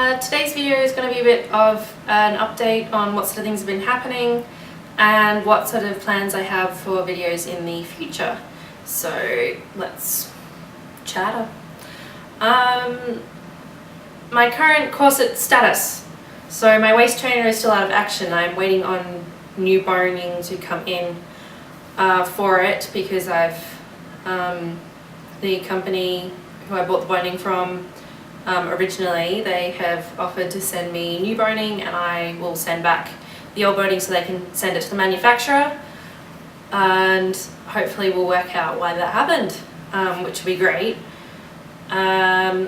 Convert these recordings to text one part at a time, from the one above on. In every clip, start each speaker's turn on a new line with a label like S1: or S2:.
S1: Today's video is going to be a bit of an update on what sort of things have been happening and what sort of plans I have for videos in the future. So let's chatter. My current corset status. So my waist trainer is still out of action. I'm waiting on new boning to come in for it because the company who I bought the boning from originally, they have offered to send me new boning, and I will send back the old boning so they can send it to the manufacturer, and hopefully we'll work out why that happened, which would be great. I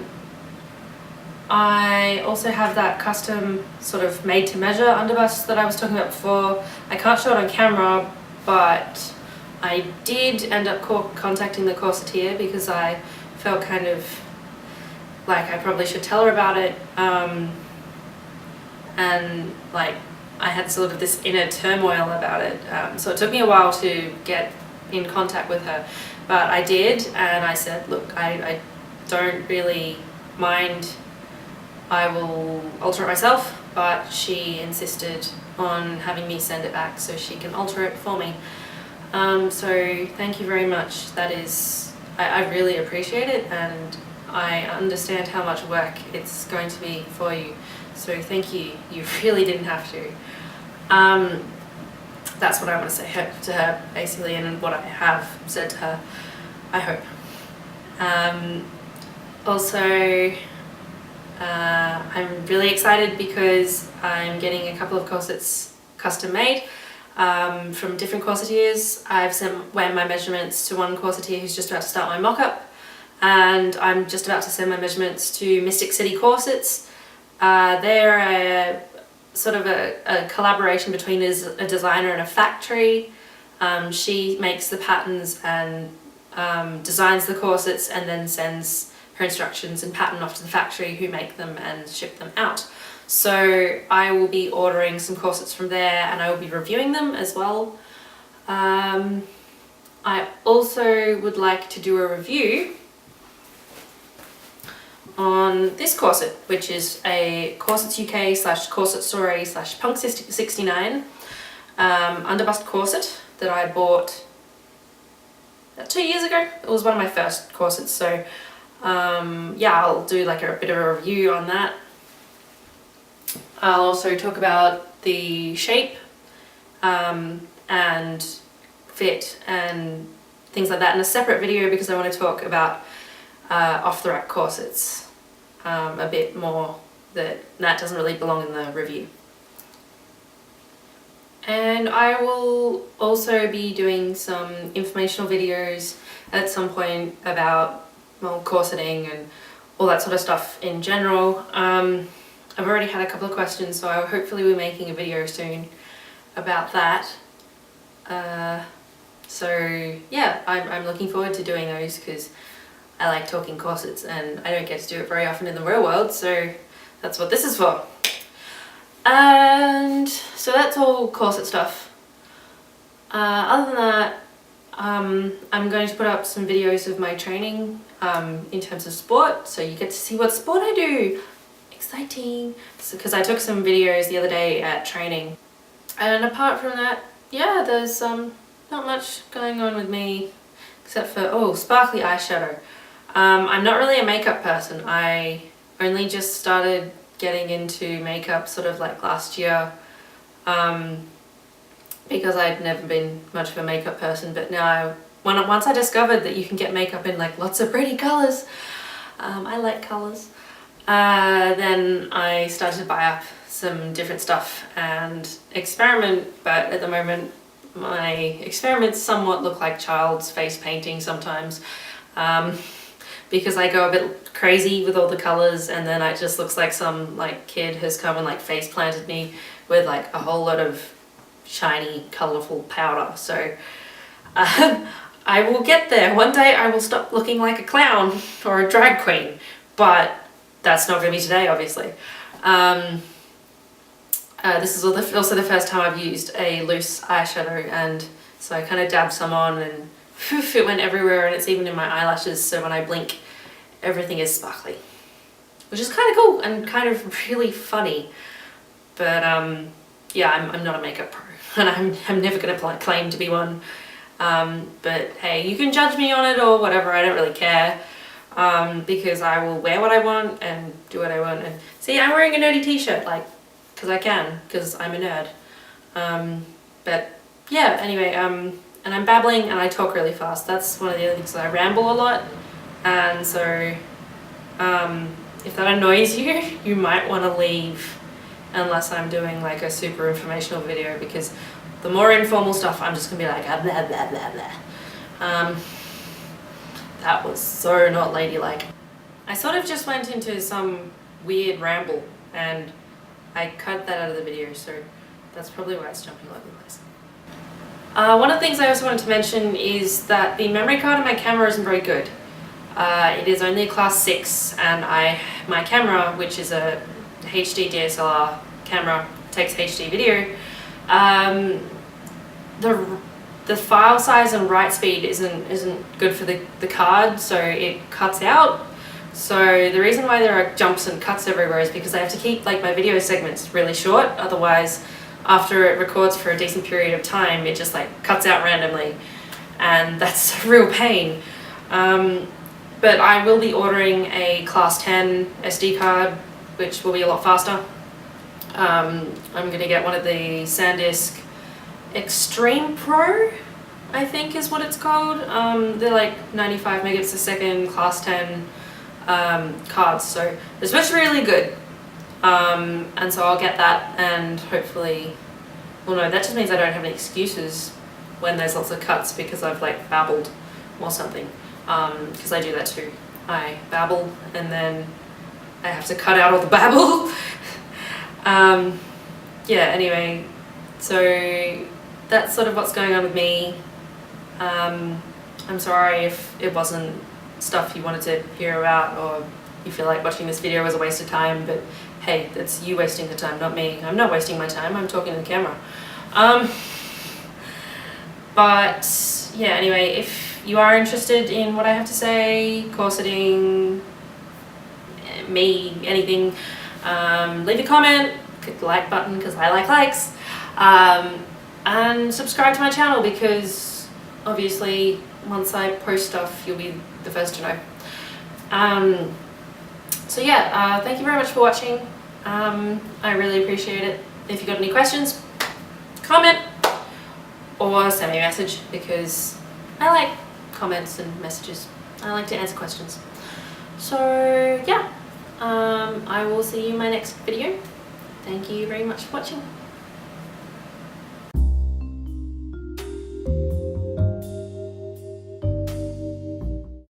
S1: also have that custom sort of made to measure underbust that I was talking about before. I can't show it on camera, but I did end up contacting the corseteer because I felt kind of like I probably should tell her about it, and like I had sort of this inner turmoil about it, so it took me a while to get in contact with her, but I did, and I said, look, I don't really mind, I will alter it myself, but she insisted on having me send it back so she can alter it for me. So thank you very much. That is, I really appreciate it, and I understand how much work it's going to be for you, so thank you. You really didn't have to. That's what I want to say to her, basically, and what I have said to her, I hope. Also, I'm really excited because I'm getting a couple of corsets custom made from different corseters. I've sent my measurements to one corseteer who's just about to start my mock-up, and I'm just about to send my measurements to Mystic City Corsets. They're a sort of a collaboration between a designer and a factory. She makes the patterns and designs the corsets and then sends her instructions and pattern off to the factory who make them and ship them out. So I will be ordering some corsets from there, and I will be reviewing them as well. I also would like to do a review on this corset, which is a Corsets UK / Corset Story / Punk 69 underbust corset that I bought 2 years ago. It was one of my first corsets, so yeah, I'll do like a bit of a review on that. I'll also talk about the shape and fit and things like that in a separate video, because I want to talk about off-the-rack corsets a bit more. That doesn't really belong in the review. And I will also be doing some informational videos at some point about, well, corseting and all that sort of stuff in general. I've already had a couple of questions, so I'll hopefully be making a video soon about that. So yeah, I'm looking forward to doing those because I like talking corsets and I don't get to do it very often in the real world, so that's what this is for. And so that's all corset stuff. Other than that, I'm going to put up some videos of my training in terms of sport, so you get to see what sport I do. Exciting! Because I took some videos the other day at training. And apart from that, yeah, there's not much going on with me except for, oh, sparkly eyeshadow. I'm not really a makeup person. I only just started getting into makeup sort of like last year, because I'd never been much of a makeup person, but now once I discovered that you can get makeup in like lots of pretty colours, I like colours, then I started to buy up some different stuff and experiment, but at the moment my experiments somewhat look like child's face painting sometimes, because I go a bit crazy with all the colours, and then it just looks like some like kid has come and like face planted me with like a whole lot of shiny colourful powder. So I will get there. One day I will stop looking like a clown or a drag queen, but that's not going to be today, obviously. This is also the first time I've used a loose eyeshadow, and so I kind of dabbed some on and it went everywhere, and it's even in my eyelashes, so when I blink everything is sparkly. which is kind of cool and kind of really funny. But yeah, I'm not a makeup pro, and I'm never going to claim to be one. But hey, you can judge me on it or whatever, I don't really care. Because I will wear what I want and do what I want. And see, I'm wearing a nerdy t-shirt, like, because I can, because I'm a nerd. But yeah, anyway, and I'm babbling and I talk really fast. That's one of the other things, that I ramble a lot. And so if that annoys you, you might want to leave unless I'm doing like a super informational video, because the more informal stuff, I'm just gonna be like blah blah blah blah. That was so not ladylike. I sort of just went into some weird ramble and I cut that out of the video, so that's probably why it's jumping all over the place. One of the things I also wanted to mention is that the memory card in my camera isn't very good. It is only a class 6, and my camera, which is a HD DSLR camera, takes HD video. The file size and write speed isn't good for the card, so it cuts out. So the reason why there are jumps and cuts everywhere is because I have to keep like my video segments really short, otherwise after it records for a decent period of time it just like cuts out randomly, and that's a real pain. But I will be ordering a class 10 SD card, which will be a lot faster. I'm gonna get one of the SanDisk Extreme Pro, I think is what it's called. They're like 95 megabits a second, class 10 cards, so they're supposed to be really good. And so I'll get that, and hopefully, well no, that just means I don't have any excuses when there's lots of cuts because I've like babbled or something, because I do that too. I babble and then I have to cut out all the babble. Yeah, anyway, so that's sort of what's going on with me. I'm sorry if it wasn't stuff you wanted to hear about, or you feel like watching this video was a waste of time, but hey, that's you wasting the time, not me. I'm not wasting my time, I'm talking to the camera. But yeah, anyway, if you are interested in what I have to say, corseting, me, anything, leave a comment, click the like button because I like likes, and subscribe to my channel because obviously once I post stuff you'll be the first to know. So yeah, thank you very much for watching. I really appreciate it. If you got any questions, comment or send me a message because I like comments and messages. I like to answer questions. So yeah, I will see you in my next video. Thank you very much for watching.